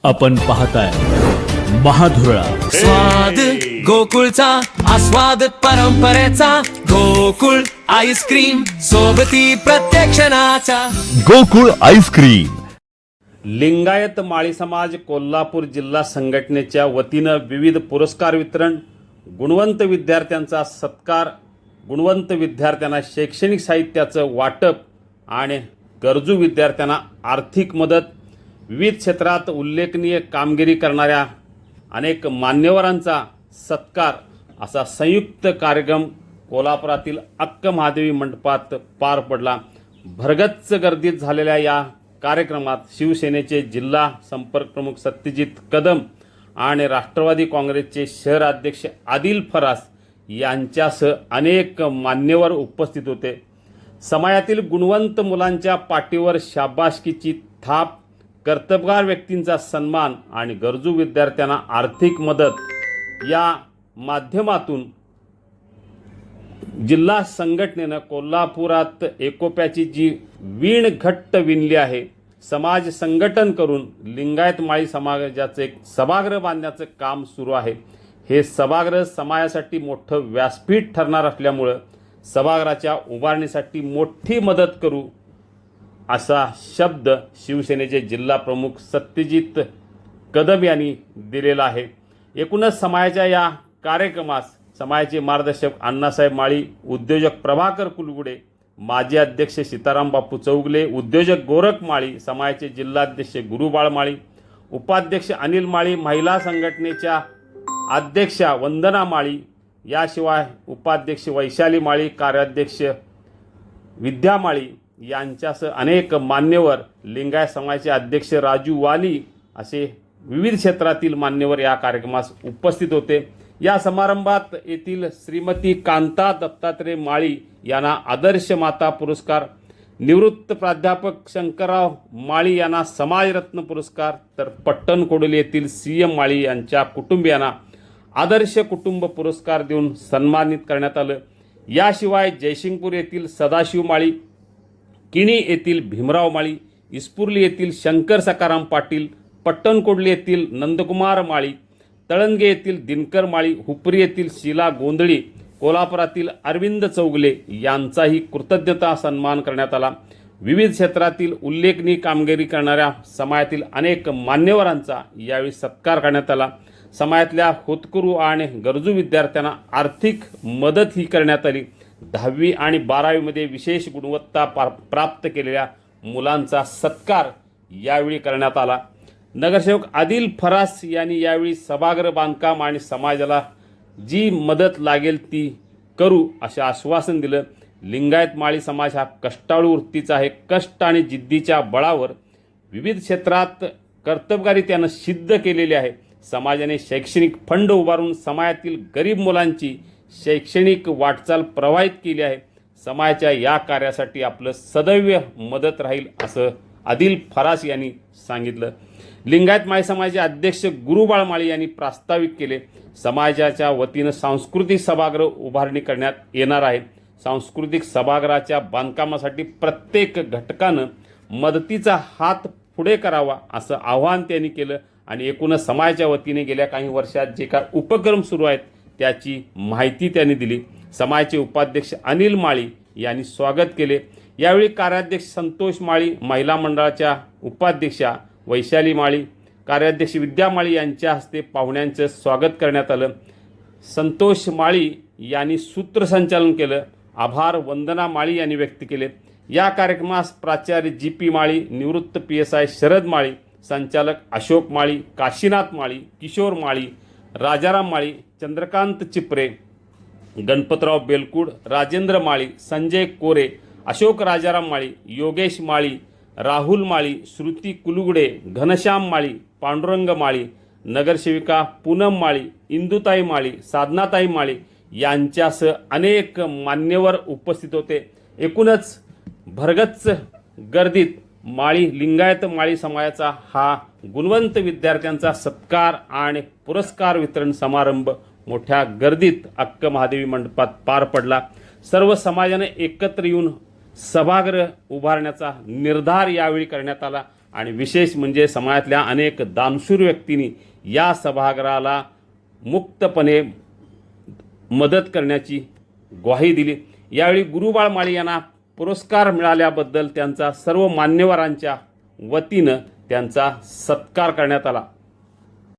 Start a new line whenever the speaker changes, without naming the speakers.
आपण पाहताय महाधुरळा.
स्वाद गोकुळचा आस्वाद परंपरेचा गोकुळ आईस्क्रीम सोबती प्रत्येक क्षणाचा
गोकुळ आईस्क्रीम.
लिंगायत माळी समाज कोल्हापूर जिल्हा संघटनेच्या वतीनं विविध पुरस्कार वितरण, गुणवंत विद्यार्थ्यांचा सत्कार, गुणवंत विद्यार्थ्यांना शैक्षणिक साहित्याचं वाटप आणि गरजू विद्यार्थ्यांना आर्थिक मदत, विविध क्षेत्रात उल्लेखनीय कामगिरी करणाऱ्या अनेक मान्यवरांचा सत्कार असा संयुक्त कार्यक्रम कोल्हापुरातील अक्क महादेवी मंडपात पार पडला. भरगच्च गर्दीत झालेल्या या कार्यक्रमात शिवसेनेचे जिल्हा संपर्क प्रमुख सत्यजित कदम आणि राष्ट्रवादी काँग्रेसचे शहर अध्यक्ष आदिल फरास यांच्यासह अनेक मान्यवर उपस्थित होते. समाजातील गुणवंत मुलांच्या पाठीवर शाबासकीची थाप, कर्तबगार व्यक्तींचा सन्मान आणि गरजू विद्यार्थ्यांना आर्थिक मदत या माध्यमातून जिल्हा संघटनेनं कोल्हापुरात एकोप्याची जी वीण घट्ट विणली आहे, समाज संघटन करून लिंगायत माळी समाजाचं एक सभागृह बांधण्याचं काम सुरू आहे. हे सभागृह समाजासाठी मोठं व्यासपीठ ठरणार असल्यामुळं सभागृहाच्या उभारणीसाठी मोठी मदत करू असा शब्द शिवसेनेचे जिल्हा प्रमुख सत्यजित कदम यांनी दिलेला आहे. एकूणच समाजाच्या या कार्यक्रमास समाजाचे मार्गदर्शक अण्णासाहेब माळी, उद्योजक प्रभाकर कुलगुडे, माजी अध्यक्ष सीताराम बापू चौगले, उद्योजक गोरख माळी, समाजाचे जिल्हाध्यक्ष गुरुबाळ माळी, उपाध्यक्ष अनिल माळी, महिला संघटनेच्या अध्यक्षा वंदना माळी, याशिवाय उपाध्यक्ष वैशाली माळी, कार्याध्यक्ष विद्या माळी यांच्यासह अनेक मान्यवर, लिंगायत समाजाचे अध्यक्ष राजू वाली असे विविध क्षेत्रातील मान्यवर या कार्यक्रमास उपस्थित होते. या समारंभात येथील श्रीमती कांता दत्तात्रय माळी यांना आदर्श माता पुरस्कार, निवृत्त प्राध्यापक शंकरराव माळी यांना समाजरत्न पुरस्कार, तर पट्टण कोडोली येथील CM माळी यांच्या कुटुंबियांना आदर्श कुटुंब पुरस्कार देऊन सन्मानित करण्यात आलं. याशिवाय जयसिंगपूर येथील सदाशिव माळी, किणी येथील भीमराव माळी, इस्पुर्ली येथील शंकर सकाराम पाटील, पट्टणकोडली येथील नंदकुमार माळी, तळंगे येथील दिनकर माळी, हुपरी येथील शीला गोंधळी, कोल्हापुरातील अरविंद चौगले यांचाही कृतज्ञता सन्मान करण्यात आला. विविध क्षेत्रातील उल्लेखनीय कामगिरी करणाऱ्या समाजातील अनेक मान्यवरांचा यावेळी सत्कार करण्यात आला. समाजातल्या होतकरू आणि गरजू विद्यार्थ्यांना आर्थिक मदत ही करण्यात आली. 10वी आणि 12वीमध्ये विशेष गुणवत्ता प्राप्त केलेल्या मुलांचा सत्कार यावेळी करण्यात आला. नगरसेवक आदिल फरास यांनी यावेळी सभागृह बांधकाम आणि समाजाला जी मदत लागेल ती करू असे आश्वासन दिलं. लिंगायत माळी समाज हा कष्टाळू वृत्तीचा आहे. कष्ट आणि जिद्दीच्या बळावर विविध क्षेत्रात कर्तबगारी त्यानं सिद्ध केलेली आहे. समाजाने शैक्षणिक फंड उभारून समाजातील गरीब मुलांची शैक्षणिक वाटचाल प्रवाहित केली आहे. समाजाच्या या कार्यासाठी आपलं सदैव मदत राहील असं आदिल फरास यांनी सांगितलं. लिंगायत माळी समाजाचे अध्यक्ष गुरुबाळ माळी यांनी प्रास्ताविक केले. समाजाच्या वतीनं सांस्कृतिक सभागृह उभारणी करण्यात येणार आहे. सांस्कृतिक सभागृहाच्या बांधकामासाठी प्रत्येक घटकानं मदतीचा हात पुढे करावा असं आवाहन त्यांनी केलं आणि एकूणच समाजाच्या वतीने गेल्या काही वर्षात जे काय उपक्रम सुरू आहेत त्याची माहिती त्यांनी दिली. समाजाचे उपाध्यक्ष अनिल माळी यांनी स्वागत केले. यावेळी कार्याध्यक्ष संतोष माळी, महिला मंडळाच्या उपाध्यक्षा वैशाली माळी, कार्याध्यक्ष विद्या माळी यांच्या हस्ते पाहुण्यांचं स्वागत करण्यात आलं. संतोष माळी यांनी सूत्रसंचालन केलं. आभार वंदना माळी यांनी व्यक्त केले. या कार्यक्रमास प्राचार्य GP माळी, निवृत्त PSI शरद माळी, संचालक अशोक माळी, काशीनाथ माळी, किशोर माळी, राजाराम माळी, चंद्रकांत चिपरे, गणपतराव बेलकुड, राजेंद्र माळी, संजय कोरे, अशोक राजाराम माळी, योगेश माळी, राहुल माळी, श्रुती कुलुगडे, घनश्याम माळी, पांडुरंग माळी, नगरसेविका पूनम माळी, इंदुताई माळी, साधनाताई माळी यांच्यासह अनेक मान्यवर उपस्थित होते. एकूणच भरगच्च गर्दीत लिंगायत माळी समाजाचा हा गुणवंत विद्यार्थ्यांचा सत्कार आणि पुरस्कार वितरण समारंभ मोठ्या गर्दीत अक्क महादेवी मंडपात पार पडला. सर्व समाजाने एकत्र येऊन सभागृह उभारण्याचा निर्धार यावेळी करण्यात आला आणि विशेष म्हणजे समाजातल्या अनेक दानशूर व्यक्तींनी या सभागृहाला मुक्तपणे मदत करण्याची ग्वाही दिली. यावेळी गुरुबाळ माळी यांना पुरस्कार मिळाल्याबद्दल त्यांचा सर्व मान्यवरांच्या वतीनं त्यांचा सत्कार करण्यात आला.